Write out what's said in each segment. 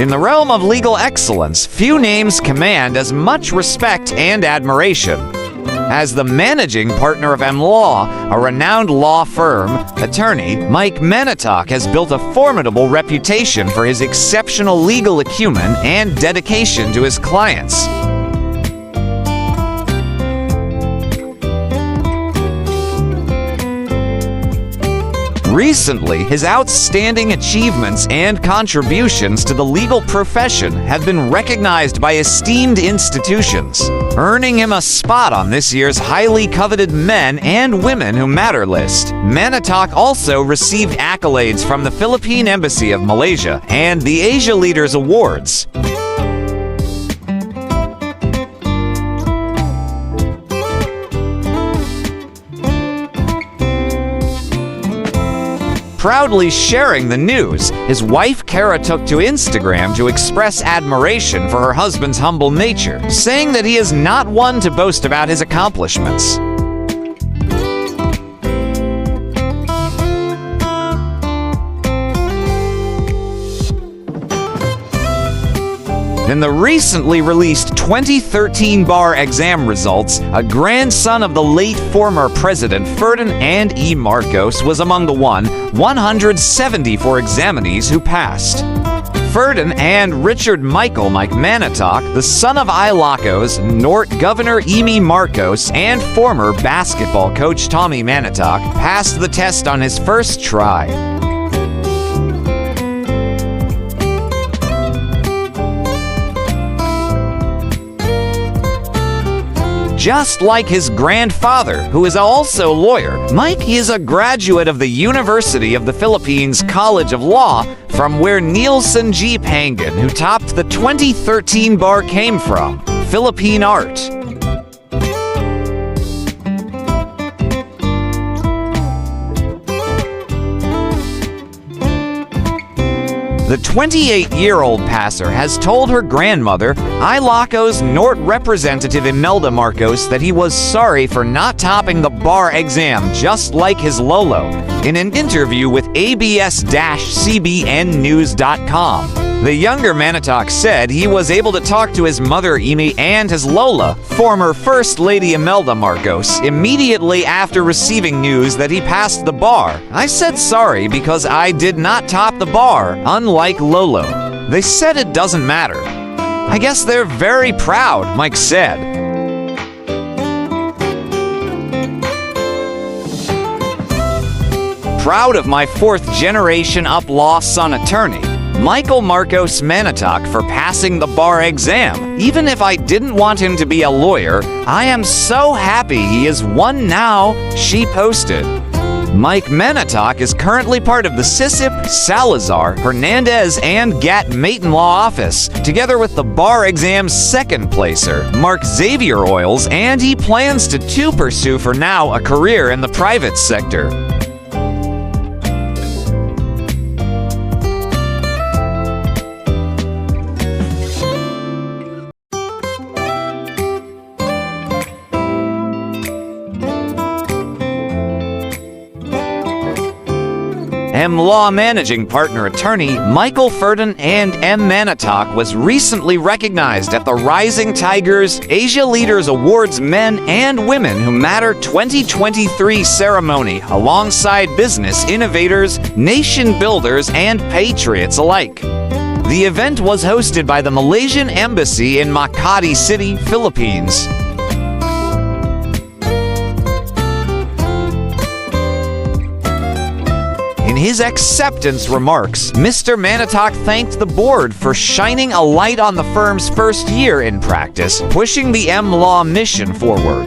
In the realm of legal excellence, few names command as much respect and admiration. As the managing partner of M Law, a renowned law firm, attorney Marcos-Manotoc has built a formidable reputation for his exceptional legal acumen and dedication to his clients. Recently, his outstanding achievements and contributions to the legal profession have been recognized by esteemed institutions, earning him a spot on this year's highly coveted Men and Women Who Matter list. Manotoc also received accolades from the Philippine Embassy of Malaysia and the Asia Leaders Awards. Proudly sharing the news, his wife Kara took to Instagram to express admiration for her husband's humble nature, saying that he is not one to boast about his accomplishments. In the recently released 2013 bar exam results, a grandson of the late former President Ferdinand and Imee Marcos was among the 174 examinees who passed. Ferdinand and Richard Michael Marcos-Manotoc, the son of Ilocos, North Governor Imee Marcos, and former basketball coach Tommy Manotoc, passed the test on his first try. Just like his grandfather, who is also a lawyer, Mike is a graduate of the University of the Philippines College of Law, from where Nielsen G. Pangan, who topped the 2013 bar, came from, Philippine Art. The 28-year-old passer has told her grandmother, Ilocos North Representative Imelda Marcos, that he was sorry for not topping the bar exam just like his Lolo, in an interview with ABS-CBNnews.com. The younger Manotoc said he was able to talk to his mother Imee and his Lola, former First Lady Imelda Marcos, immediately after receiving news that he passed the bar. I said sorry because I did not top the bar, unlike Lolo. They said it doesn't matter. I guess they're very proud, Mike said. Proud of my fourth-generation up-law son attorney, Michael Marcos-Manotoc, for passing the bar exam. Even if I didn't want him to be a lawyer, I am so happy he is one now, she posted. Marcos-Manotoc is currently part of the Sisip, Salazar, Hernandez, and Gat-Maton Law Office, together with the bar exam's second placer, Mark Xavier Oils, and he plans to pursue for now a career in the private sector. M Law Managing Partner Attorney Michael Ferdinand and M Manotoc was recently recognized at the Rising Tigers Asia Leaders Awards Men and Women Who Matter 2023 ceremony alongside business innovators, nation builders, and patriots alike. The event was hosted by the Malaysian Embassy in Makati City, Philippines. In his acceptance remarks, Mr. Manotoc thanked the board for shining a light on the firm's first year in practice, pushing the M-Law mission forward.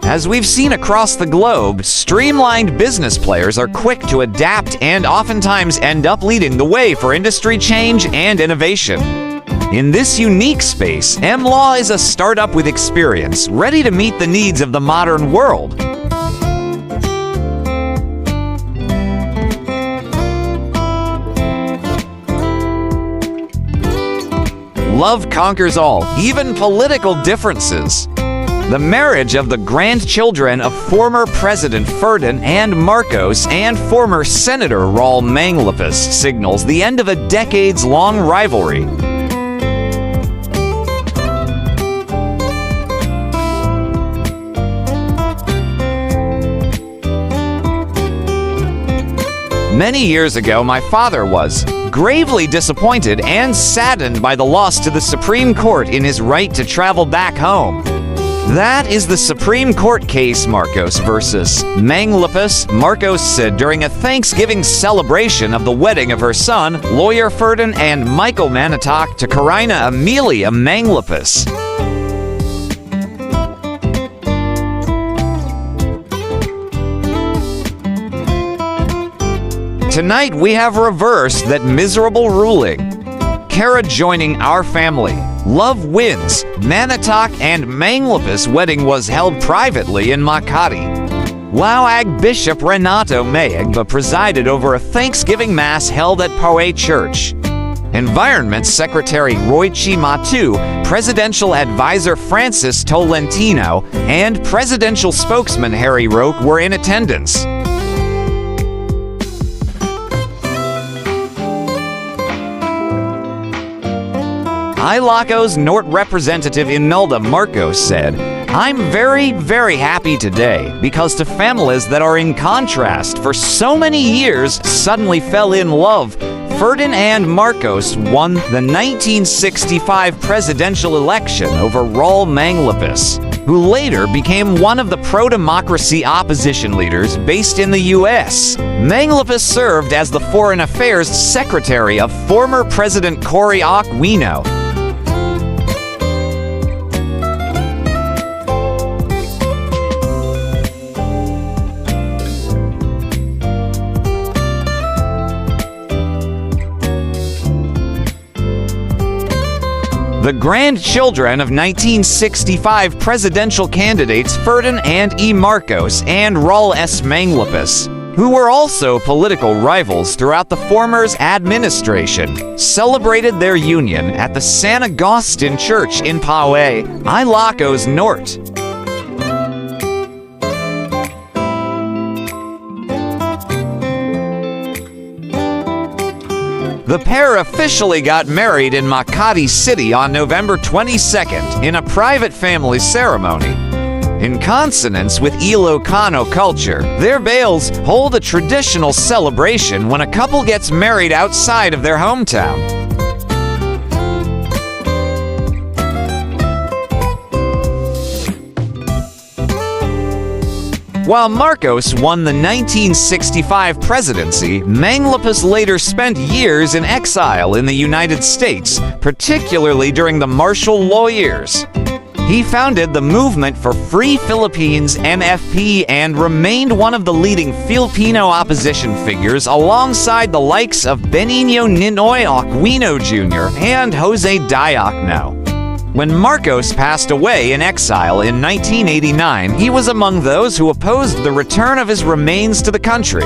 As we've seen across the globe, streamlined business players are quick to adapt and oftentimes end up leading the way for industry change and innovation. In this unique space, M-Law is a startup with experience, ready to meet the needs of the modern world. Love conquers all, even political differences. The marriage of the grandchildren of former President Ferdinand and Marcos and former Senator Raul Manglapus signals the end of a decades-long rivalry. Many years ago, my father was gravely disappointed and saddened by the loss to the Supreme Court in his right to travel back home. That is the Supreme Court case Marcos versus Manglapus, Marcos said during a Thanksgiving celebration of the wedding of her son, lawyer Ferdinand and Marcos-Manotoc to Karina Amelia Manglapus. Tonight we have reversed that miserable ruling. Kara joining our family. Love wins. Manotoc and Manglapus wedding was held privately in Makati. Wawag Bishop Renato Mayagba presided over a Thanksgiving Mass held at Poway Church. Environment Secretary Roichi Matu, Presidential Advisor Francis Tolentino, and Presidential Spokesman Harry Roque were in attendance. Ilocos Norte representative Imelda Marcos said, "I'm very, very happy today because to families that are in contrast for so many years suddenly fell in love. Ferdinand Marcos won the 1965 presidential election over Raul Manglapus, who later became one of the pro-democracy opposition leaders based in the U.S. Manglapus served as the Foreign Affairs Secretary of former President Cory Aquino. The grandchildren of 1965 presidential candidates Ferdinand and E. Marcos and Raul S. Manglapus, who were also political rivals throughout the former's administration, celebrated their union at the San Agustin Church in Poway, Ilocos Norte. The pair officially got married in Makati City on November 22nd in a private family ceremony. In consonance with Ilocano culture, their bales hold a traditional celebration when a couple gets married outside of their hometown. While Marcos won the 1965 presidency, Manglapus later spent years in exile in the United States, particularly during the martial law years. He founded the Movement for Free Philippines (MFP) and remained one of the leading Filipino opposition figures alongside the likes of Benigno Ninoy Aquino Jr. and Jose Diokno. When Marcos passed away in exile in 1989, he was among those who opposed the return of his remains to the country.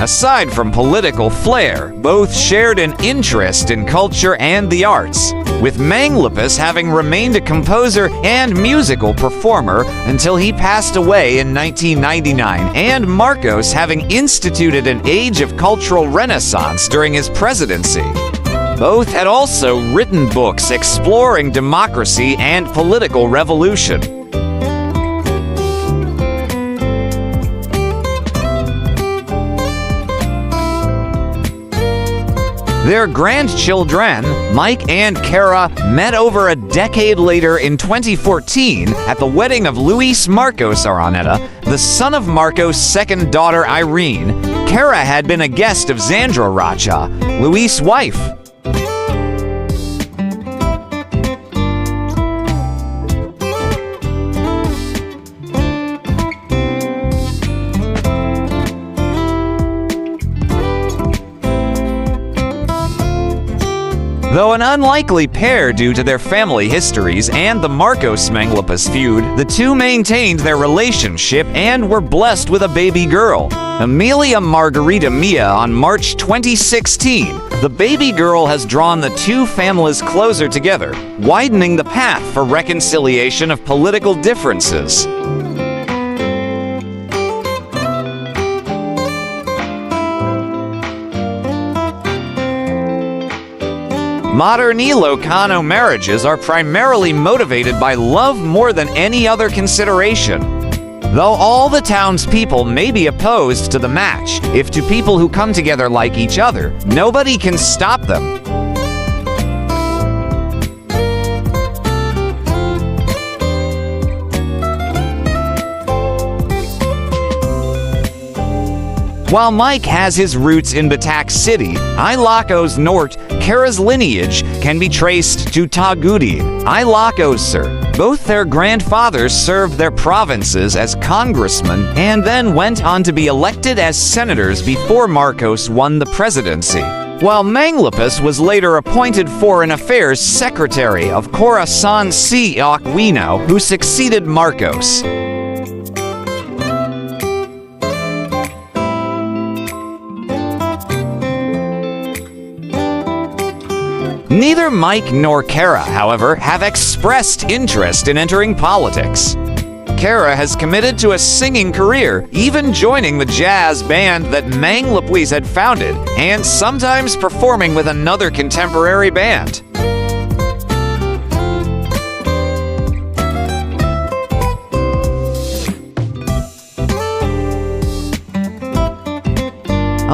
Aside from political flair, both shared an interest in culture and the arts, with Manglapus having remained a composer and musical performer until he passed away in 1999, and Marcos having instituted an age of cultural renaissance during his presidency. Both had also written books exploring democracy and political revolution. Their grandchildren, Mike and Kara, met over a decade later in 2014 at the wedding of Luis Marcos Araneta, the son of Marcos' second daughter Irene. Kara had been a guest of Zandra Racha, Luis' wife. Though an unlikely pair due to their family histories and the Marcos-Manglapus feud, the two maintained their relationship and were blessed with a baby girl, Amelia Margarita Mia, on March 2016. The baby girl has drawn the two families closer together, widening the path for reconciliation of political differences. Modern Ilocano marriages are primarily motivated by love more than any other consideration. Though all the townspeople may be opposed to the match, if two people who come together like each other, nobody can stop them. While Mike has his roots in Batac City, Ilocos Norte, Kara's lineage can be traced to Tagudin, Ilocos Sur. Both their grandfathers served their provinces as congressmen and then went on to be elected as senators before Marcos won the presidency, while Manglapus was later appointed Foreign Affairs Secretary of Corazon C. Aquino, who succeeded Marcos. Neither Mike nor Kara, however, have expressed interest in entering politics. Kara has committed to a singing career, even joining the jazz band that Manglapus had founded, and sometimes performing with another contemporary band.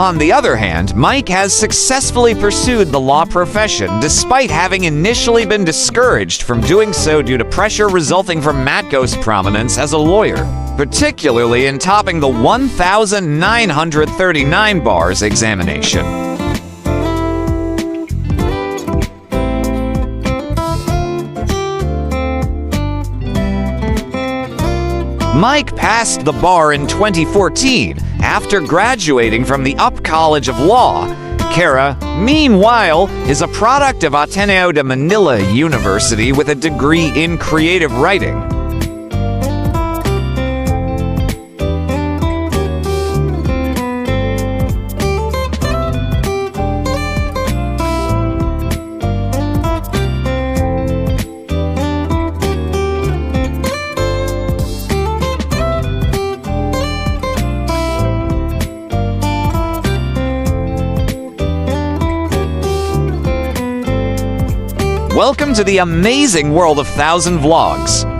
On the other hand, Mike has successfully pursued the law profession despite having initially been discouraged from doing so due to pressure resulting from Matco's prominence as a lawyer, particularly in topping the 1,939 bars examination. Mike passed the bar in 2014 after graduating from the Up College of Law. Kara, meanwhile, is a product of Ateneo de Manila University with a degree in creative writing. Welcome to the amazing world of 1,000 vlogs.